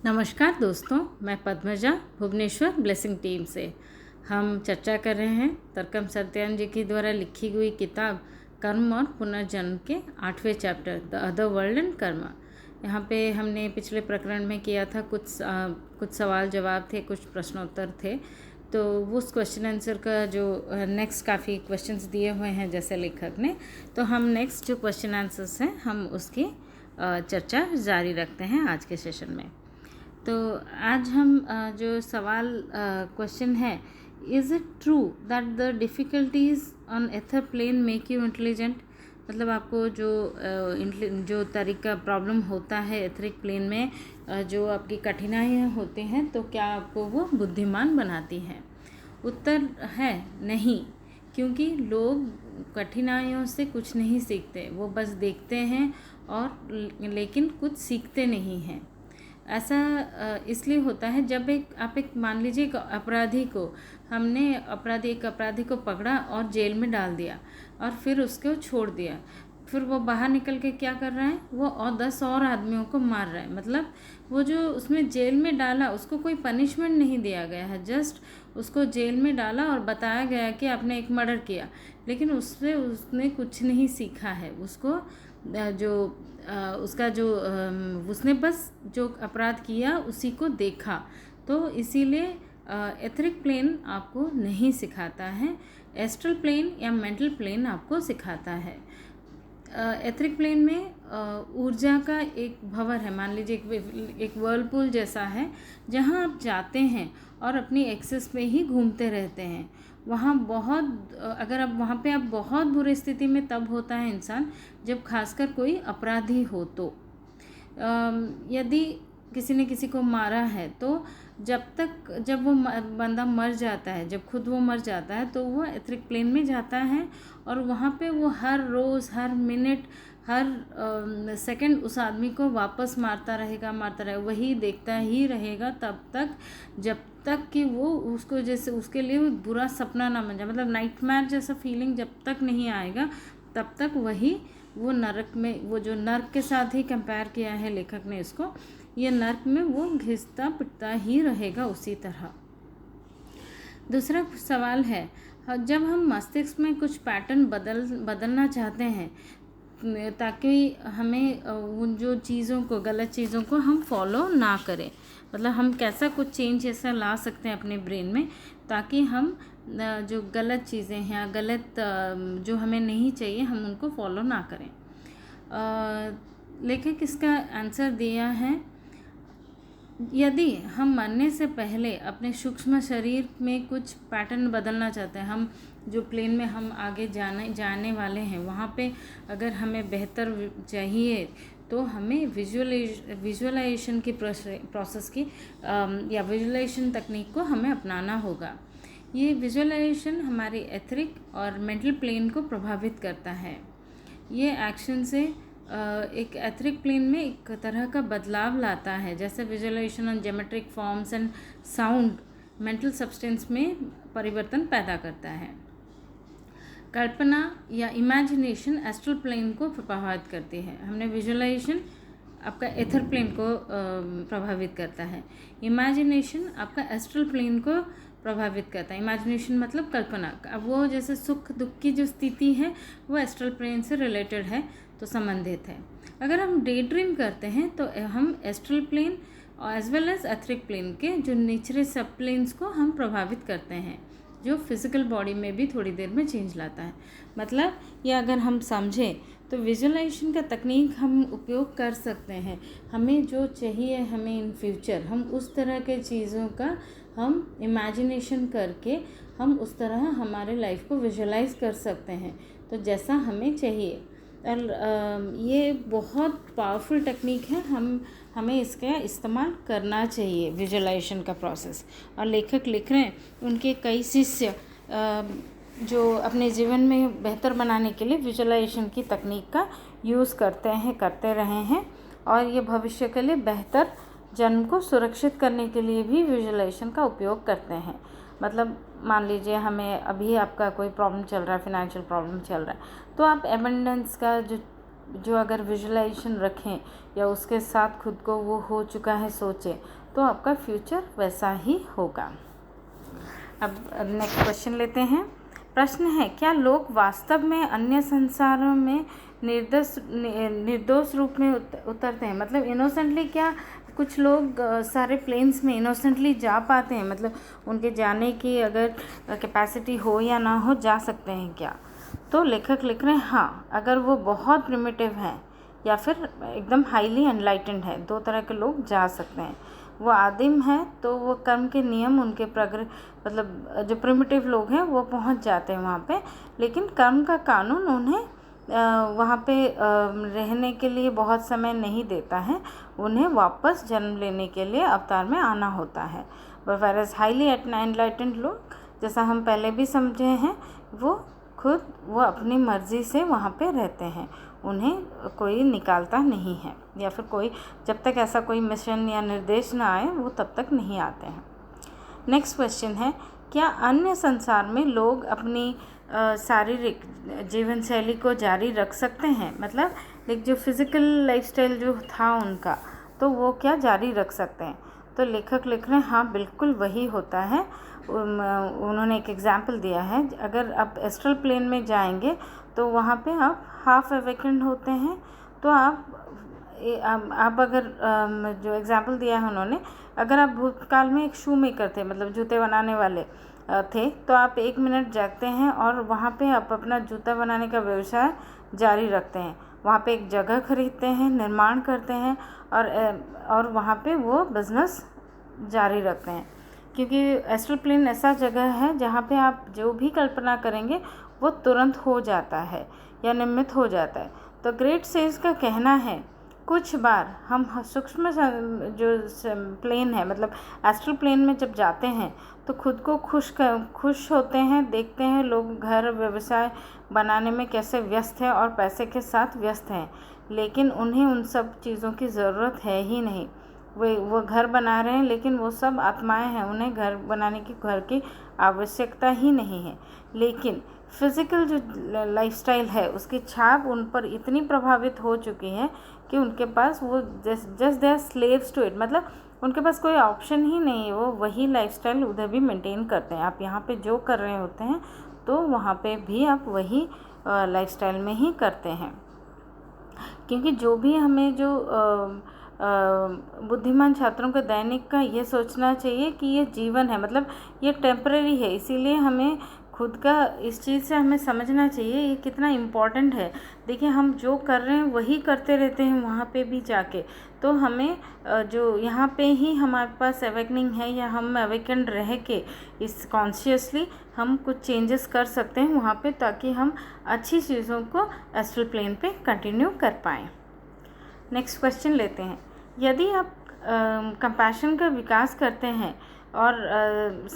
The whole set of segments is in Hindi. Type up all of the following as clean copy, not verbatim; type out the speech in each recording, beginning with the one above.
नमस्कार दोस्तों, मैं पद्मजा भुवनेश्वर ब्लेसिंग टीम से। हम चर्चा कर रहे हैं तरकम सत्यान जी की द्वारा लिखी हुई किताब कर्म और पुनर्जन्म के 8वें chapter the other world and karma. यहाँ पे हमने पिछले प्रकरण में किया था, कुछ सवाल जवाब थे, कुछ प्रश्नोत्तर थे। तो उस क्वेश्चन आंसर का जो नेक्स्ट काफ़ी क्वेश्चंस दिए हुए हैं जैसे लेखक ने, तो हम नेक्स्ट जो क्वेश्चन आंसर्स हैं हम उसकी चर्चा जारी रखते हैं आज के सेशन में। तो आज हम जो सवाल क्वेश्चन है, is it true that the difficulties on ether plane make you intelligent. मतलब आपको जो तरीका प्रॉब्लम होता है एथरिक प्लेन में, जो आपकी कठिनाइयाँ होती हैं, तो क्या आपको वो बुद्धिमान बनाती हैं? उत्तर है नहीं, क्योंकि लोग कठिनाइयों से कुछ नहीं सीखते, वो बस देखते हैं और लेकिन कुछ सीखते नहीं हैं। ऐसा इसलिए होता है जब आप मान लीजिए एक अपराधी को पकड़ा और जेल में डाल दिया और फिर उसको छोड़ दिया, फिर वो बाहर निकल के क्या कर रहा है, वो और 10 और आदमियों को मार रहा है। मतलब वो जो उसमें जेल में डाला, उसको कोई पनिशमेंट नहीं दिया गया है, जस्ट उसको जेल में डाला और बताया गया कि आपने एक मर्डर किया, लेकिन उसने कुछ नहीं सीखा है। उसको उसने बस जो अपराध किया उसी को देखा। तो इसीलिए एथरिक प्लेन आपको नहीं सिखाता है, एस्ट्रल प्लेन या मेंटल प्लेन आपको सिखाता है। एथरिक प्लेन में ऊर्जा का एक भंवर है, मान लीजिए एक वर्लपूल जैसा है, जहाँ आप जाते हैं और अपनी एक्सेस में ही घूमते रहते हैं। वहाँ अगर आप वहाँ पे आप बहुत बुरी स्थिति में तब होता है इंसान जब खासकर कोई अपराधी हो। तो यदि किसी ने किसी को मारा है, तो जब वो बंदा मर जाता है, जब खुद वो मर जाता है, तो वो एथरिक प्लेन में जाता है और वहाँ पे वो हर रोज़, हर मिनट, हर सेकंड उस आदमी को वापस मारता रहेगा, वही देखता ही रहेगा तब तक जब तक कि वो उसको जैसे उसके लिए वो बुरा सपना ना बन जाए। मतलब नाइटमेयर जैसा फीलिंग जब तक नहीं आएगा तब तक वो नरक में, वो जो नर्क के साथ ही कंपेयर किया है लेखक ने इसको, ये नर्क में वो घिसता पिटता ही रहेगा उसी तरह। दूसरा सवाल है, जब हम मस्तिष्क में कुछ पैटर्न बदलना चाहते हैं ताकि हमें उन जो चीज़ों को, गलत चीज़ों को हम फॉलो ना करें, मतलब हम कैसा कुछ चेंज ऐसा ला सकते हैं अपने ब्रेन में ताकि हम जो गलत चीज़ें हैं या गलत जो हमें नहीं चाहिए हम उनको फॉलो ना करें। लेखक इसका आंसर दिया है, यदि हम मरने से पहले अपने सूक्ष्म शरीर में कुछ पैटर्न बदलना चाहते हैं, हम जो प्लेन में हम आगे जाने वाले हैं वहाँ पे अगर हमें बेहतर चाहिए, तो हमें विजुअलाइजेशन की प्रोसेस की या विजुअलाइजेशन तकनीक को हमें अपनाना होगा। ये विजुअलाइजेशन हमारी एथरिक और मेंटल प्लेन को प्रभावित करता है। ये एक्शन से एक एथरिक प्लेन में एक तरह का बदलाव लाता है, जैसे visualisation on geometric forms and sound mental substance में परिवर्तन पैदा करता है। कल्पना या इमेजिनेशन एस्ट्रल प्लेन को प्रभावित करती है। हमने विजुअलाइजेशन आपका एथर प्लेन को प्रभावित करता है, इमेजिनेशन आपका एस्ट्रल प्लेन को प्रभावित करता है। इमेजिनेशन मतलब कल्पना, अब वो जैसे सुख दुख की जो स्थिति है वो एस्ट्रल प्लेन से रिलेटेड है, तो संबंधित है। अगर हम डे ड्रीम करते हैं तो हम astral plane as well as etheric plane के जो निचले सब प्लेन्स को हम प्रभावित करते हैं, जो फिज़िकल बॉडी में भी थोड़ी देर में चेंज लाता है। मतलब ये अगर हम समझें तो विजुअलाइजेशन का तकनीक हम उपयोग कर सकते हैं, हमें जो चाहिए हमें इन फ्यूचर, हम उस तरह के चीज़ों का हम इमेजिनेशन करके हम उस तरह हमारे लाइफ को विजुअलाइज कर सकते हैं, तो जैसा हमें चाहिए। ये बहुत पावरफुल टेक्निक है, हमें इसका इस्तेमाल करना चाहिए विजुअलाइजेशन का प्रोसेस। और लेखक लिख रहे हैं उनके कई शिष्य जो अपने जीवन में बेहतर बनाने के लिए विजुअलाइजेशन की तकनीक का यूज़ करते रहे हैं, और ये भविष्य के लिए बेहतर जन्म को सुरक्षित करने के लिए भी विजुअलाइजेशन का उपयोग करते हैं। मतलब मान लीजिए हमें अभी आपका कोई प्रॉब्लम चल रहा है, फिनेंशियल प्रॉब्लम चल रहा है, तो आप एबंडेंस का जो जो अगर विजुअलाइजेशन रखें या उसके साथ खुद को वो हो चुका है सोचें, तो आपका फ्यूचर वैसा ही होगा। अब नेक्स्ट क्वेश्चन लेते हैं। प्रश्न है, क्या लोग वास्तव में अन्य संसारों में निर्दोष रूप में उतरते हैं? मतलब इनोसेंटली क्या कुछ लोग सारे प्लेन्स में इनोसेंटली जा पाते हैं? मतलब उनके जाने की अगर कैपेसिटी हो या ना हो, जा सकते हैं क्या? तो लेखक लिख रहे हैं हाँ, अगर वो बहुत प्रिमिटिव हैं या फिर एकदम हाईली एनलाइटेंड है, दो तरह के लोग जा सकते हैं। वो आदिम है तो वो कर्म के नियम उनके मतलब जो प्रिमिटिव लोग हैं वो पहुंच जाते हैं वहाँ पे, लेकिन कर्म का कानून उन्हें वहाँ पे रहने के लिए बहुत समय नहीं देता है, उन्हें वापस जन्म लेने के लिए अवतार में आना होता है। वेरएज़ हाईली एनलाइटेंड लोग, जैसा हम पहले भी समझे हैं, वो अपनी मर्ज़ी से वहाँ पे रहते हैं, उन्हें कोई निकालता नहीं है, या फिर कोई जब तक ऐसा कोई मिशन या निर्देश ना आए वो तब तक नहीं आते हैं। नेक्स्ट क्वेश्चन है, क्या अन्य संसार में लोग अपनी शारीरिक जीवन शैली को जारी रख सकते हैं? मतलब एक जो फिज़िकल लाइफस्टाइल जो था उनका, तो वो क्या जारी रख सकते हैं? तो लेखक लिख रहे हैं हाँ, बिल्कुल वही होता है। उन्होंने एक एग्जाम्पल दिया है, अगर आप एस्ट्रल प्लेन में जाएंगे तो वहाँ पे आप हाफ अवेकेंड होते हैं। तो आप अगर जो एग्जाम्पल दिया है उन्होंने, अगर आप भूतकाल में एक शू मेकर थे, मतलब जूते बनाने वाले थे, तो आप 1 मिनट जागते हैं और वहाँ पे आप अपना जूता बनाने का व्यवसाय जारी रखते हैं। वहाँ पे एक जगह खरीदते हैं, निर्माण करते हैं और वहाँ पे वो बिज़नेस जारी रखते हैं, क्योंकि एस्ट्रल प्लेन ऐसा जगह है जहाँ पे आप जो भी कल्पना करेंगे वो तुरंत हो जाता है या निर्मित हो जाता है। तो ग्रेट सेज का कहना है, कुछ बार हम सूक्ष्म जो प्लेन है, मतलब एस्ट्रल प्लेन में जब जाते हैं तो खुद को खुश होते हैं, देखते हैं लोग घर व्यवसाय बनाने में कैसे व्यस्त हैं और पैसे के साथ व्यस्त हैं, लेकिन उन्हें उन सब चीज़ों की ज़रूरत है ही नहीं। वो घर बना रहे हैं, लेकिन वो सब आत्माएं हैं, उन्हें घर बनाने की घर की आवश्यकता ही नहीं है। लेकिन फिज़िकल जो लाइफस्टाइल है उसकी छाप उन पर इतनी प्रभावित हो चुकी है कि उनके पास वो just they are slaves to it, मतलब उनके पास कोई ऑप्शन ही नहीं है, वो वही लाइफस्टाइल उधर भी मेंटेन करते हैं। आप यहाँ पे जो कर रहे होते हैं तो वहाँ पे भी आप वही लाइफस्टाइल में ही करते हैं, क्योंकि जो भी हमें जो बुद्धिमान छात्रों के दैनिक का ये सोचना चाहिए कि ये जीवन है, मतलब ये टेम्परेरी है, इसीलिए हमें खुद का इस चीज़ से हमें समझना चाहिए ये कितना इम्पॉर्टेंट है। देखिए, हम जो कर रहे हैं वही करते रहते हैं वहाँ पे भी जाके, तो हमें जो यहाँ पे ही हमारे पास अवेकनिंग है या हम अवेकेंड रह के इस कॉन्शियसली हम कुछ चेंजेस कर सकते हैं वहाँ पे, ताकि हम अच्छी चीज़ों को एस्ट्रल प्लेन पे कंटिन्यू कर पाएँ। नेक्स्ट क्वेश्चन लेते हैं। यदि आप कंपैशन का विकास करते हैं और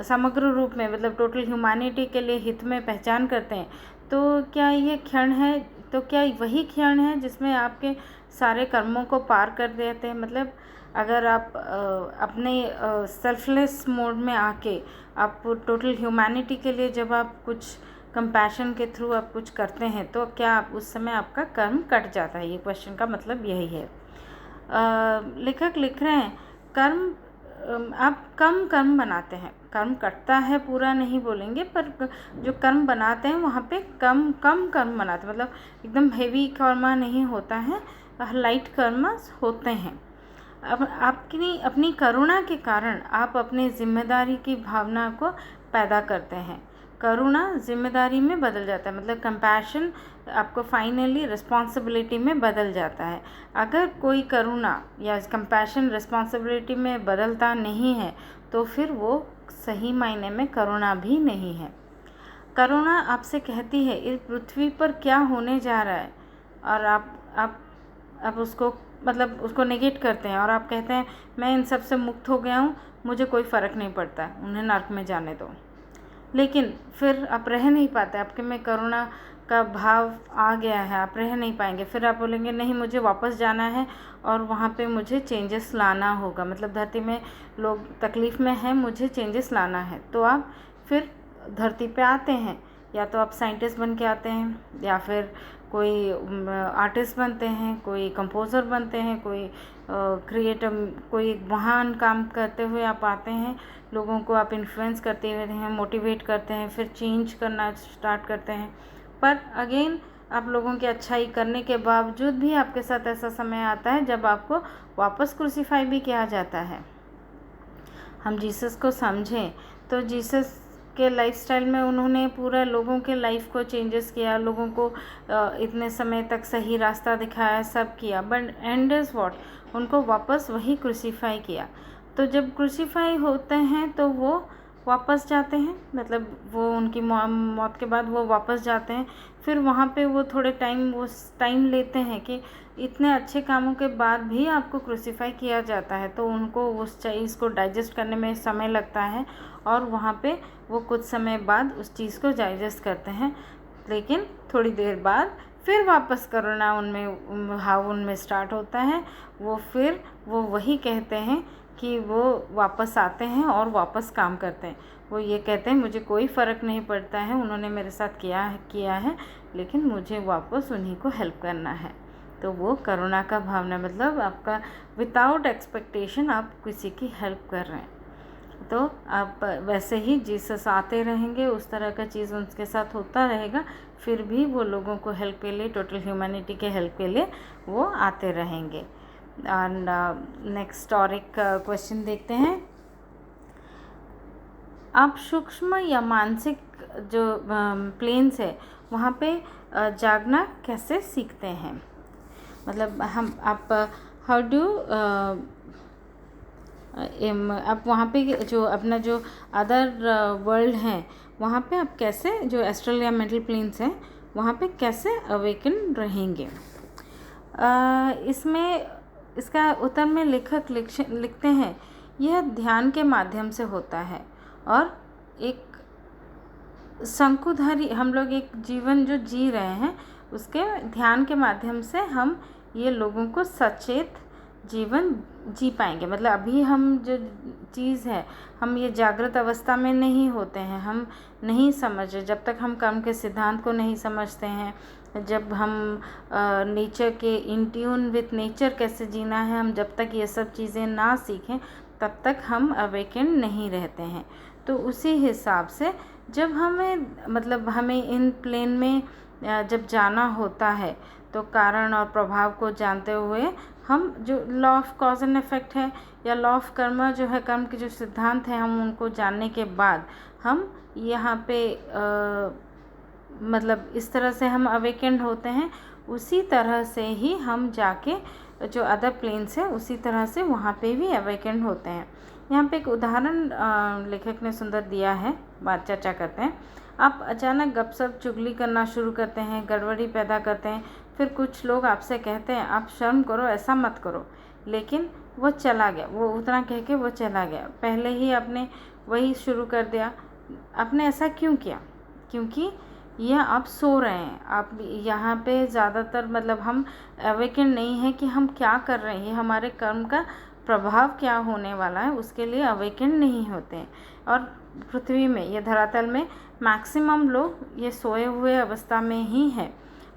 समग्र रूप में, मतलब टोटल ह्यूमैनिटी के लिए हित में पहचान करते हैं, तो क्या ये क्षण है, तो क्या वही क्षण है जिसमें आपके सारे कर्मों को पार कर देते हैं? मतलब अगर आप अपने सेल्फलेस मोड में आके आप टोटल ह्यूमैनिटी के लिए जब आप कुछ कंपैशन के थ्रू आप कुछ करते हैं, तो क्या आप उस समय आपका कर्म कट जाता है? ये क्वेश्चन का मतलब यही है। लेखक लिख रहे हैं, आप कम कर्म बनाते हैं, कर्म कटता है पूरा नहीं बोलेंगे, पर जो कर्म बनाते हैं वहाँ पे कम कर्म बनाते हैं, मतलब एकदम हेवी कर्म नहीं होता है, लाइट कर्म होते हैं। अब अपनी करुणा के कारण आप अपनी जिम्मेदारी की भावना को पैदा करते हैं। करुणा जिम्मेदारी में बदल जाता है, मतलब कंपैशन आपको फाइनली रिस्पॉन्सिबिलिटी में बदल जाता है। अगर कोई करुणा या कंपैशन रिस्पॉन्सिबिलिटी में बदलता नहीं है तो फिर वो सही मायने में करुणा भी नहीं है। करुणा आपसे कहती है इस पृथ्वी पर क्या होने जा रहा है, और आप उसको नेगेट करते हैं और आप कहते हैं मैं इन सब से मुक्त हो गया हूँ, मुझे कोई फ़र्क नहीं पड़ता, उन्हें नर्क में जाने दो। लेकिन फिर आप रह नहीं पाते, आपके में करुणा का भाव आ गया है, आप रह नहीं पाएंगे। फिर आप बोलेंगे नहीं, मुझे वापस जाना है और वहाँ पे मुझे चेंजेस लाना होगा, मतलब धरती में लोग तकलीफ़ में हैं, मुझे चेंजेस लाना है। तो आप फिर धरती पे आते हैं, या तो आप साइंटिस्ट बन के आते हैं, या फिर कोई आर्टिस्ट बनते हैं, कोई कंपोज़र बनते हैं, कोई कोई महान काम करते हुए आप आते हैं, लोगों को आप इन्फ्लुएंस करते हुए हैं, मोटिवेट करते हैं, फिर चेंज करना स्टार्ट करते हैं। पर अगेन आप लोगों की अच्छाई करने के बावजूद भी आपके साथ ऐसा समय आता है जब आपको वापस क्रूसीफाई भी किया जाता है। हम जीसस को समझें तो जीसस के लाइफस्टाइल में उन्होंने पूरा लोगों के लाइफ को चेंजेस किया, लोगों को इतने समय तक सही रास्ता दिखाया, सब किया, बट एंड इज़ व्हाट, उनको वापस वही क्रूसीफाई किया। तो जब क्रूसीफाई होते हैं तो वो वापस जाते हैं, मतलब वो उनकी मौत के बाद वो वापस जाते हैं। फिर वहाँ पे वो थोड़े टाइम लेते हैं कि इतने अच्छे कामों के बाद भी आपको क्रूसीफाई किया जाता है, तो उनको उस चीज़ को डाइजेस्ट करने में समय लगता है, और वहाँ पे वो कुछ समय बाद उस चीज़ को डाइजेस्ट करते हैं। लेकिन थोड़ी देर बाद फिर वापस करोना उनमें स्टार्ट होता है। फिर वो वही कहते हैं कि वो वापस आते हैं और वापस काम करते हैं। वो ये कहते हैं मुझे कोई फ़र्क नहीं पड़ता है, उन्होंने मेरे साथ किया है, लेकिन मुझे वापस उन्हीं को हेल्प करना है। तो वो करुणा का भावना, मतलब आपका विदाउट एक्सपेक्टेशन आप किसी की हेल्प कर रहे हैं। तो आप वैसे ही जीसस आते रहेंगे, उस तरह का चीज़ उनके साथ होता रहेगा, फिर भी वो लोगों को हेल्प के लिए, टोटल ह्यूमैनिटी के हेल्प के लिए वो आते रहेंगे। एंड नेक्स्ट और एक क्वेश्चन देखते हैं। आप सूक्ष्म या मानसिक जो प्लेन्स है वहाँ पे जागना कैसे सीखते हैं? मतलब हाउ डू आप वहाँ पे जो अपना जो अदर वर्ल्ड है वहाँ पे आप कैसे, जो एस्ट्रल या मेंटल प्लेन्स हैं वहाँ पे कैसे अवेकन रहेंगे? इसका उत्तर में लेखक लिखते हैं, यह ध्यान के माध्यम से होता है, और एक शंकुधारी हम लोग एक जीवन जो जी रहे हैं उसके ध्यान के माध्यम से हम ये लोगों को सचेत जीवन जी पाएंगे। मतलब अभी हम जो चीज़ है, हम ये जागृत अवस्था में नहीं होते हैं, हम नहीं समझ, जब तक हम कर्म के सिद्धांत को नहीं समझते हैं, जब हम नेचर के इन ट्यून विथ नेचर कैसे जीना है, हम जब तक ये सब चीज़ें ना सीखें तब तक हम अवेकन नहीं रहते हैं। तो उसी हिसाब से जब हमें इन प्लेन में जब जाना होता है तो कारण और प्रभाव को जानते हुए हम जो law of cause and effect है या लॉ ऑफ कर्म जो है, कर्म के जो सिद्धांत हैं, हम उनको जानने के बाद हम यहाँ पे मतलब इस तरह से हम अवेकेंड होते हैं। उसी तरह से ही हम जाके जो अदर प्लेन्स है उसी तरह से वहाँ पे भी अवेकेंड होते हैं। यहाँ पे एक उदाहरण लेखक ने सुंदर दिया है, बात चर्चा करते हैं। आप अचानक गपशप चुगली करना शुरू करते हैं, गड़बड़ी पैदा करते हैं, फिर कुछ लोग आपसे कहते हैं आप शर्म करो, ऐसा मत करो, लेकिन वो चला गया, वो उतना कह के वो चला गया। पहले ही आपने वही शुरू कर दिया। आपने ऐसा क्यों किया? क्योंकि यह आप सो रहे हैं। आप यहाँ पे ज़्यादातर मतलब हम अवेकन नहीं है कि हम क्या कर रहे हैं, ये हमारे कर्म का प्रभाव क्या होने वाला है उसके लिए अवेकन नहीं होते हैं। और पृथ्वी में, ये धरातल में मैक्सिमम लोग ये सोए हुए अवस्था में ही है।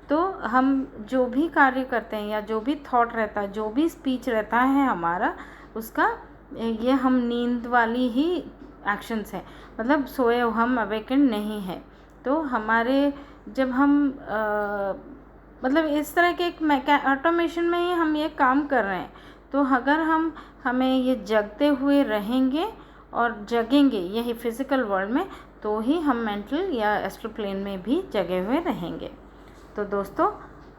तो हम जो भी कार्य करते हैं या जो भी थॉट रहता है, जो भी स्पीच रहता है हमारा, उसका ये हम नींद वाली ही एक्शंस हैं, मतलब सोए हम अवेकन नहीं है। तो हमारे जब हम मतलब इस तरह के एक ऑटोमेशन में ही हम ये काम कर रहे हैं, तो अगर हमें ये जगते हुए रहेंगे और जगेंगे यही फिज़िकल वर्ल्ड में, तो ही हम मेंटल या एस्ट्रल प्लेन में भी जगे हुए रहेंगे। तो दोस्तों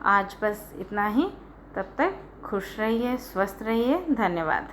आज बस इतना ही, तब तक खुश रहिए, स्वस्थ रहिए, धन्यवाद।